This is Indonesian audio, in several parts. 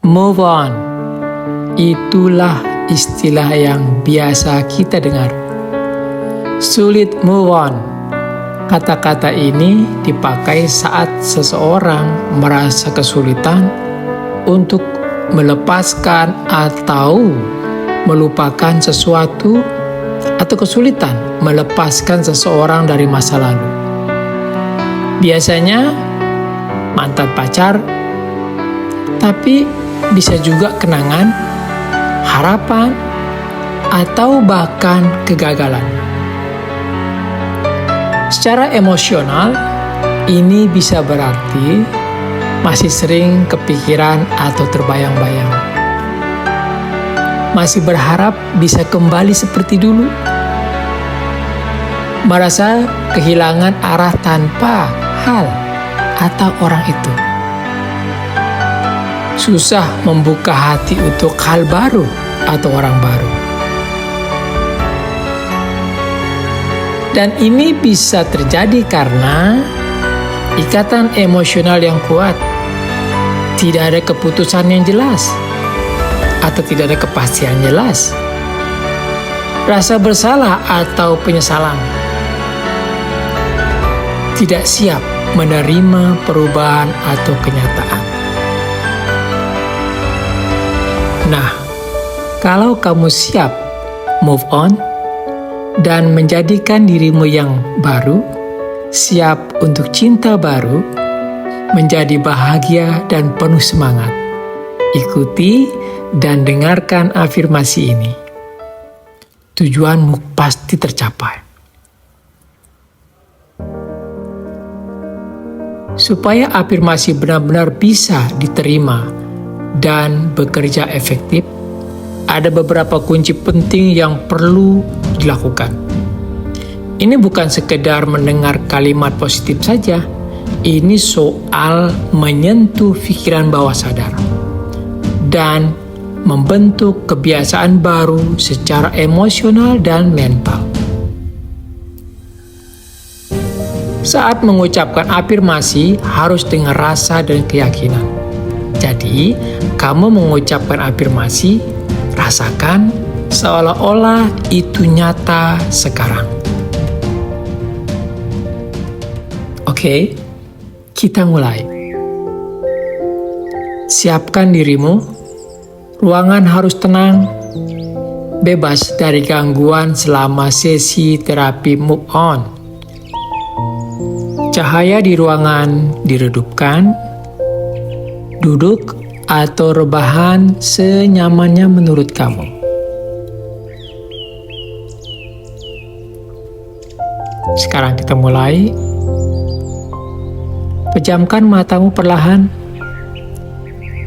Move on. Itulah istilah yang biasa kita dengar. Sulit move on. Kata-kata ini dipakai saat seseorang merasa kesulitan untuk melepaskan atau melupakan sesuatu atau kesulitan melepaskan seseorang dari masa lalu. Biasanya mantan pacar, tapi bisa juga kenangan, harapan, atau bahkan kegagalan. Secara emosional, ini bisa berarti masih sering kepikiran atau terbayang-bayang. Masih berharap bisa kembali seperti dulu. Merasa kehilangan arah tanpa hal atau orang itu. Susah membuka hati untuk hal baru atau orang baru. Dan ini bisa terjadi karena ikatan emosional yang kuat, tidak ada keputusan yang jelas, atau tidak ada kepastian jelas, rasa bersalah atau penyesalan, tidak siap menerima perubahan atau kenyataan. Nah, kalau kamu siap move on dan menjadikan dirimu yang baru, siap untuk cinta baru, menjadi bahagia dan penuh semangat, ikuti dan dengarkan afirmasi ini. Tujuanmu pasti tercapai. Supaya afirmasi benar-benar bisa diterima dan bekerja efektif, ada beberapa kunci penting yang perlu dilakukan. Ini bukan sekedar mendengar kalimat positif saja, ini soal menyentuh pikiran bawah sadar dan membentuk kebiasaan baru secara emosional dan mental. Saat mengucapkan afirmasi harus dengan rasa dan keyakinan. Jadi, kamu mengucapkan afirmasi, rasakan seolah-olah itu nyata sekarang. Oke, kita mulai. Siapkan dirimu. Ruangan harus tenang, bebas dari gangguan selama sesi terapi move on. Cahaya di ruangan diredupkan, duduk atau rebahan senyamannya menurut kamu. Sekarang kita mulai. Pejamkan matamu perlahan.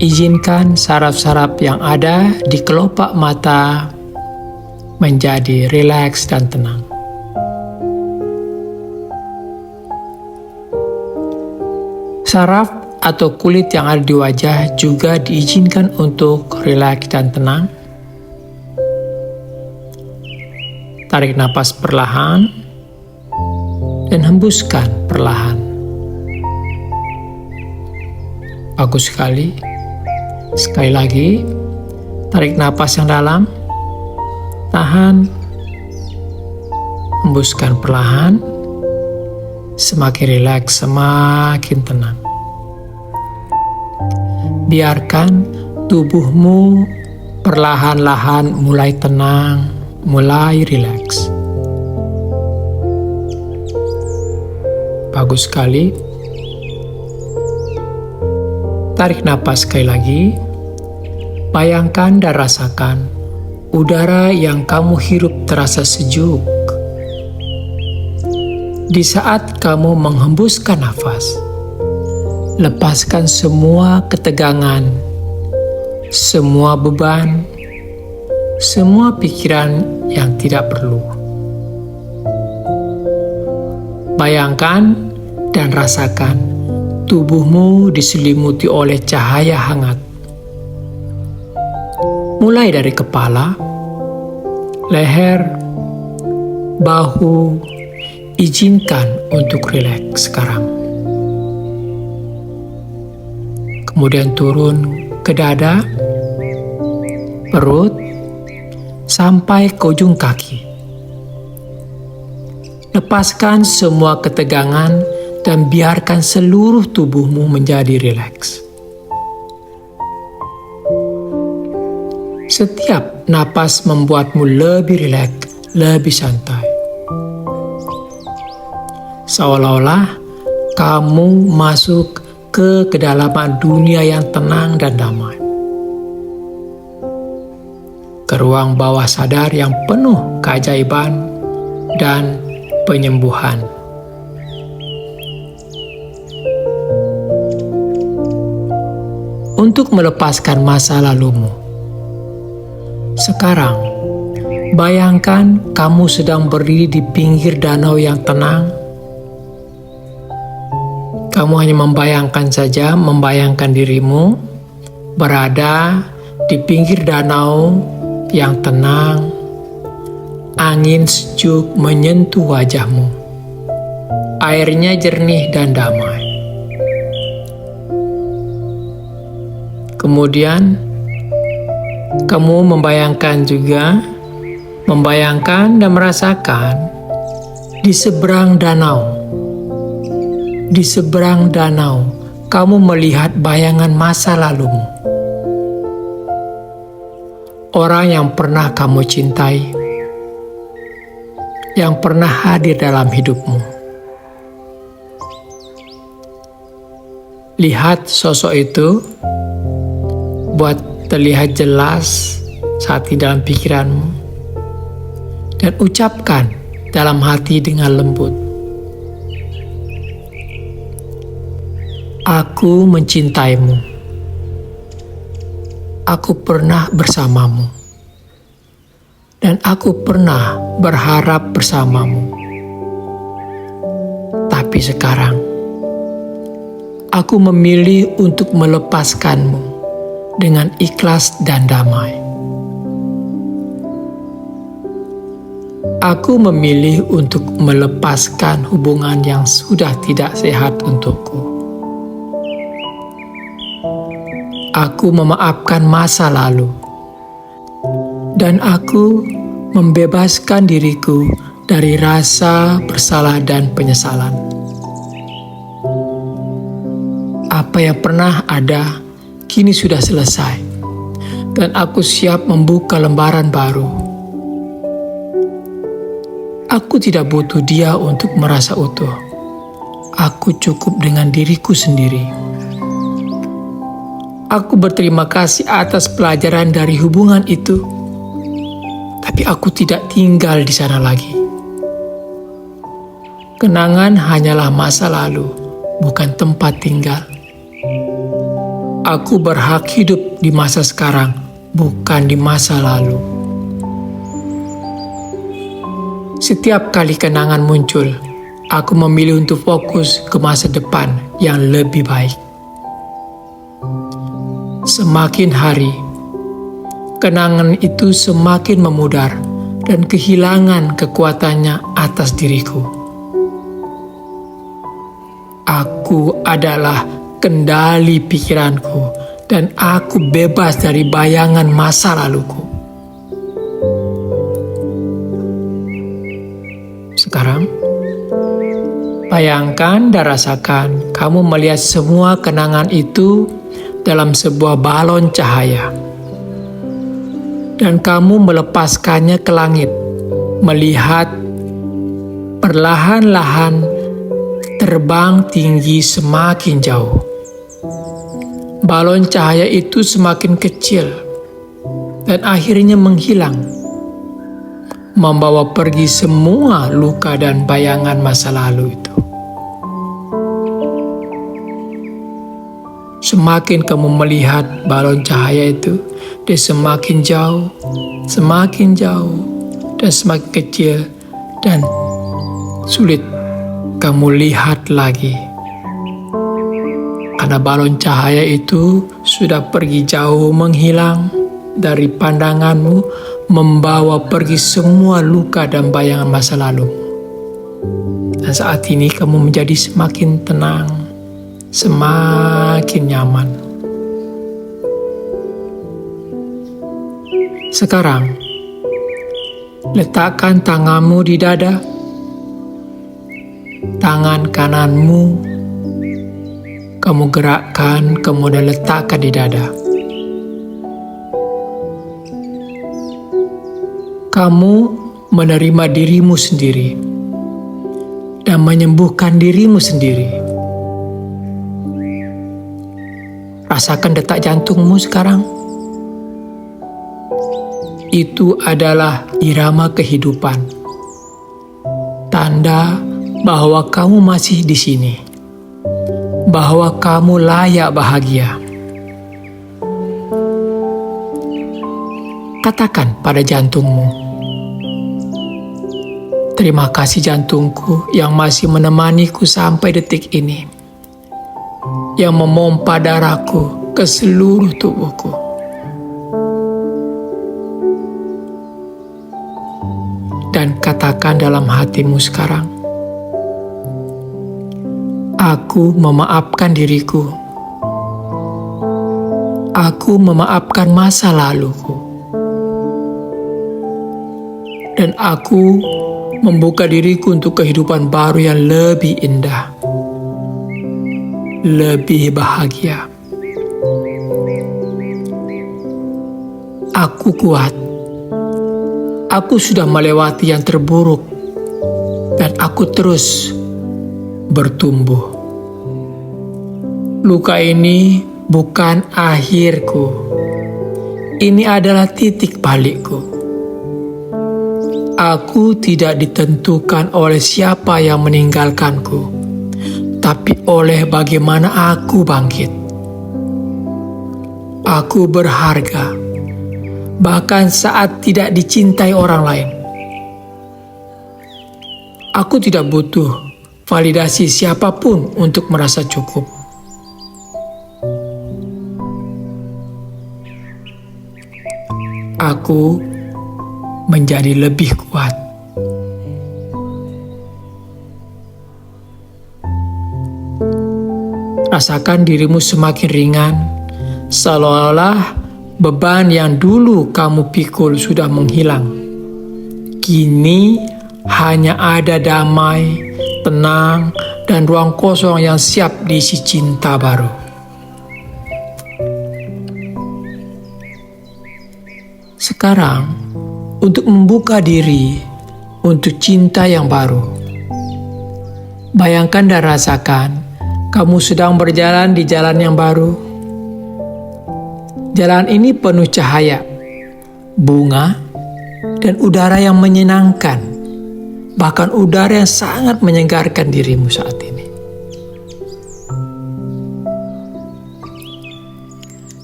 Izinkan saraf-saraf yang ada di kelopak mata menjadi rileks dan tenang. Saraf atau kulit yang ada di wajah juga diizinkan untuk rileks dan tenang. Tarik napas perlahan dan hembuskan perlahan. Bagus sekali. Sekali lagi, tarik napas yang dalam, tahan, hembuskan perlahan, semakin rileks, semakin tenang. Biarkan tubuhmu perlahan-lahan mulai tenang, mulai rileks. Bagus sekali. Tarik napas sekali lagi. Bayangkan dan rasakan udara yang kamu hirup terasa sejuk. Di saat kamu menghembuskan nafas, lepaskan semua ketegangan, semua beban, semua pikiran yang tidak perlu. Bayangkan dan rasakan tubuhmu diselimuti oleh cahaya hangat. Mulai dari kepala, leher, bahu, izinkan untuk rileks sekarang. Kemudian turun ke dada, perut, sampai ke ujung kaki. Lepaskan semua ketegangan dan biarkan seluruh tubuhmu menjadi rileks. Setiap napas membuatmu lebih rileks, lebih santai. Seolah-olah kamu masuk ke kedalaman dunia yang tenang dan damai. Ke ruang bawah sadar yang penuh keajaiban dan penyembuhan. Untuk melepaskan masa lalumu, sekarang bayangkan kamu sedang berdiri di pinggir danau yang tenang. Kamu hanya membayangkan dirimu berada di pinggir danau yang tenang. Angin sejuk menyentuh wajahmu. Airnya jernih dan damai. Kemudian, kamu membayangkan dan merasakan di seberang danau, kamu melihat bayangan masa lalumu. Orang yang pernah kamu cintai, yang pernah hadir dalam hidupmu. Lihat sosok itu, buat terlihat jelas saat di dalam pikiranmu, dan ucapkan dalam hati dengan lembut, "Aku mencintaimu. Aku pernah bersamamu. Dan aku pernah berharap bersamamu. Tapi sekarang, aku memilih untuk melepaskanmu dengan ikhlas dan damai. Aku memilih untuk melepaskan hubungan yang sudah tidak sehat untukku. Aku memaafkan masa lalu. Dan aku membebaskan diriku dari rasa bersalah dan penyesalan. Apa yang pernah ada, kini sudah selesai. Dan aku siap membuka lembaran baru. Aku tidak butuh dia untuk merasa utuh. Aku cukup dengan diriku sendiri. Aku berterima kasih atas pelajaran dari hubungan itu. Tapi aku tidak tinggal di sana lagi. Kenangan hanyalah masa lalu, bukan tempat tinggal. Aku berhak hidup di masa sekarang, bukan di masa lalu. Setiap kali kenangan muncul, aku memilih untuk fokus ke masa depan yang lebih baik. Semakin hari, kenangan itu semakin memudar dan kehilangan kekuatannya atas diriku. Aku adalah kendali pikiranku dan aku bebas dari bayangan masa laluku. Sekarang, bayangkan dan rasakan kamu melihat semua kenangan itu dalam sebuah balon cahaya. Dan kamu melepaskannya ke langit, melihat perlahan-lahan terbang tinggi semakin jauh. Balon cahaya itu semakin kecil dan akhirnya menghilang, membawa pergi semua luka dan bayangan masa lalu itu. Semakin kamu melihat balon cahaya itu, dia semakin jauh, dan semakin kecil, dan sulit kamu lihat lagi. Karena balon cahaya itu sudah pergi jauh, menghilang dari pandanganmu, membawa pergi semua luka dan bayangan masa lalu. Dan saat ini kamu menjadi semakin tenang, semakin nyaman. Sekarang, letakkan tanganmu di dada, tangan kananmu kamu gerakkan, kemudian letakkan di dada. Kamu menerima dirimu sendiri dan menyembuhkan dirimu sendiri. Rasakan detak jantungmu sekarang. Itu adalah irama kehidupan, tanda bahwa kamu masih di sini, bahwa kamu layak bahagia. Katakan pada jantungmu, terima kasih jantungku yang masih menemaniku sampai detik ini, yang memompa darahku ke seluruh tubuhku. Dan katakan dalam hatimu sekarang, aku memaafkan diriku. Aku memaafkan masa laluku. Dan aku membuka diriku untuk kehidupan baru yang lebih indah, lebih bahagia. Aku kuat. Aku sudah melewati yang terburuk dan aku terus bertumbuh. Luka ini bukan akhirku. Ini adalah titik balikku. Aku tidak ditentukan oleh siapa yang meninggalkanku, tapi oleh bagaimana aku bangkit. Aku berharga, bahkan saat tidak dicintai orang lain. Aku tidak butuh validasi siapapun untuk merasa cukup. Aku menjadi lebih kuat. Rasakan dirimu semakin ringan, seolah-olah beban yang dulu kamu pikul sudah menghilang. Kini hanya ada damai, tenang, dan ruang kosong yang siap diisi cinta baru. Sekarang, untuk membuka diri untuk cinta yang baru. Bayangkan dan rasakan kamu sedang berjalan di jalan yang baru. Jalan ini penuh cahaya, bunga, dan udara yang menyenangkan. Bahkan udara yang sangat menyegarkan dirimu saat ini.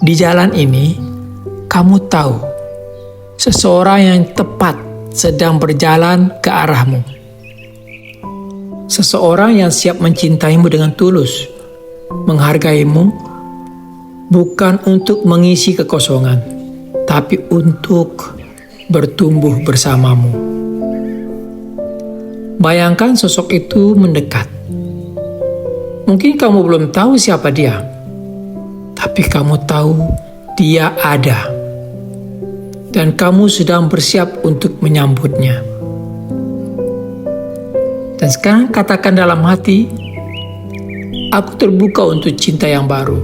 Di jalan ini, kamu tahu seseorang yang tepat sedang berjalan ke arahmu. Seseorang yang siap mencintaimu dengan tulus, menghargaimu, bukan untuk mengisi kekosongan, tapi untuk bertumbuh bersamamu. Bayangkan sosok itu mendekat. Mungkin kamu belum tahu siapa dia, tapi kamu tahu dia ada. Dan kamu sedang bersiap untuk menyambutnya. Dan sekarang katakan dalam hati, aku terbuka untuk cinta yang baru.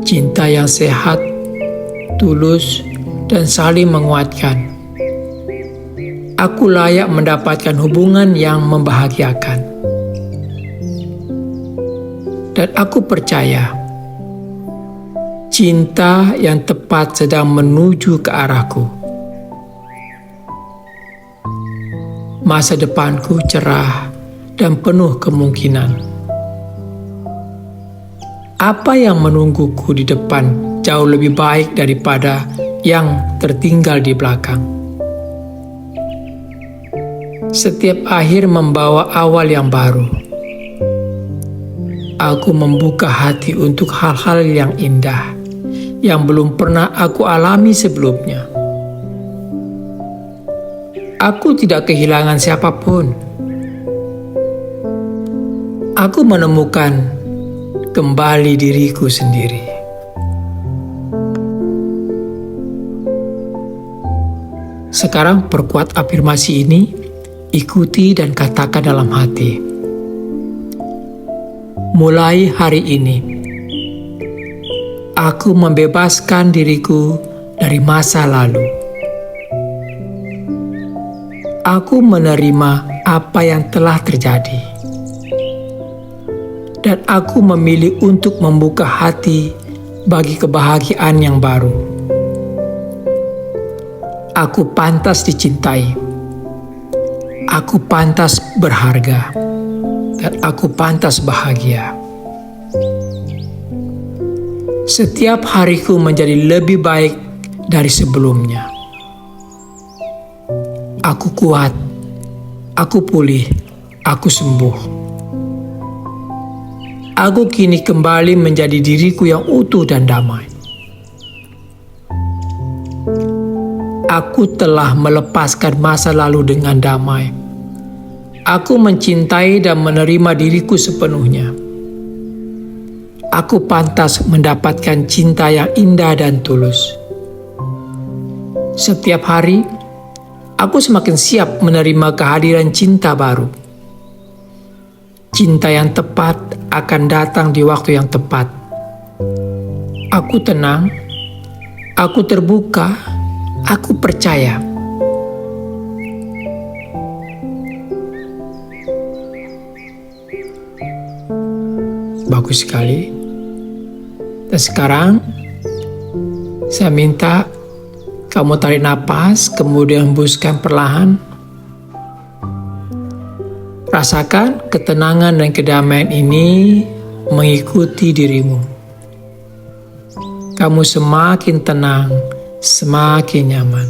Cinta yang sehat, tulus, dan saling menguatkan. Aku layak mendapatkan hubungan yang membahagiakan. Dan aku percaya, cinta yang tepat sedang menuju ke arahku. Masa depanku cerah dan penuh kemungkinan. Apa yang menungguku di depan jauh lebih baik daripada yang tertinggal di belakang. Setiap akhir membawa awal yang baru. Aku membuka hati untuk hal-hal yang indah yang belum pernah aku alami sebelumnya. Aku tidak kehilangan siapapun. Aku menemukan kembali diriku sendiri. Sekarang perkuat afirmasi ini, ikuti dan katakan dalam hati. Mulai hari ini, aku membebaskan diriku dari masa lalu. Aku menerima apa yang telah terjadi. Dan aku memilih untuk membuka hati bagi kebahagiaan yang baru. Aku pantas dicintai. Aku pantas berharga. Dan aku pantas bahagia. Setiap hariku menjadi lebih baik dari sebelumnya. Aku kuat. Aku pulih. Aku sembuh. Aku kini kembali menjadi diriku yang utuh dan damai. Aku telah melepaskan masa lalu dengan damai. Aku mencintai dan menerima diriku sepenuhnya. Aku pantas mendapatkan cinta yang indah dan tulus. Setiap hari, aku semakin siap menerima kehadiran cinta baru. Cinta yang tepat akan datang di waktu yang tepat. Aku tenang, aku terbuka, aku percaya. Bagus sekali. Dan sekarang, saya minta kamu tarik napas, kemudian hembuskan perlahan. Rasakan ketenangan dan kedamaian ini mengikuti dirimu. Kamu semakin tenang, semakin nyaman.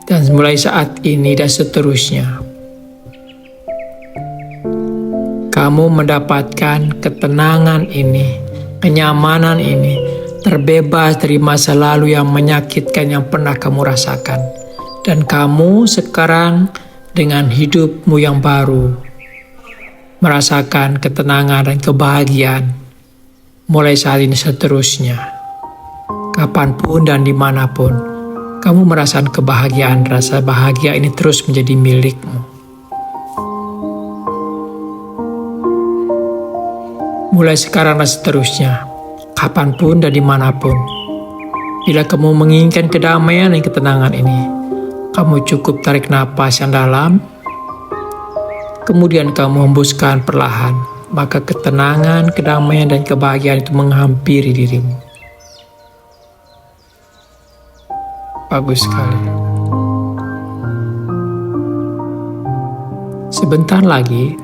Dan mulai saat ini dan seterusnya, kamu mendapatkan ketenangan ini, kenyamanan ini, terbebas dari masa lalu yang menyakitkan yang pernah kamu rasakan. Dan kamu sekarang dengan hidupmu yang baru, merasakan ketenangan dan kebahagiaan mulai saat ini seterusnya. Kapanpun dan dimanapun, kamu merasakan kebahagiaan, rasa bahagia ini terus menjadi milikmu. Mulai sekarang dan seterusnya, kapanpun dan dimanapun, bila kamu menginginkan kedamaian dan ketenangan ini, kamu cukup tarik napas yang dalam, kemudian kamu hembuskan perlahan, maka ketenangan, kedamaian, dan kebahagiaan itu menghampiri dirimu. Bagus sekali. Sebentar lagi,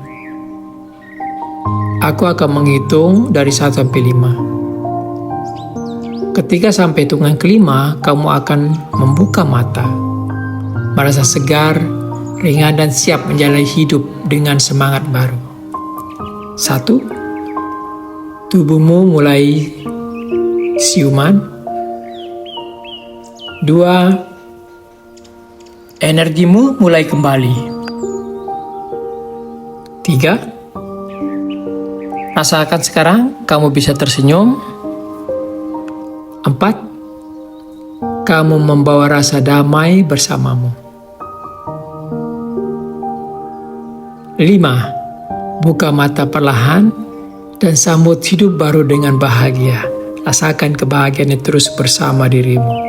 aku akan menghitung dari 1 sampai 5. Ketika sampai hitungan kelima, kamu akan membuka mata, merasa segar, ringan, dan siap menjalani hidup dengan semangat baru. 1. Tubuhmu mulai siuman. 2. Energimu mulai kembali. 3. Rasakan sekarang kamu bisa tersenyum. 4. Kamu membawa rasa damai bersamamu. 5. Buka mata perlahan dan sambut hidup baru dengan bahagia. Rasakan kebahagiaan yang terus bersama dirimu.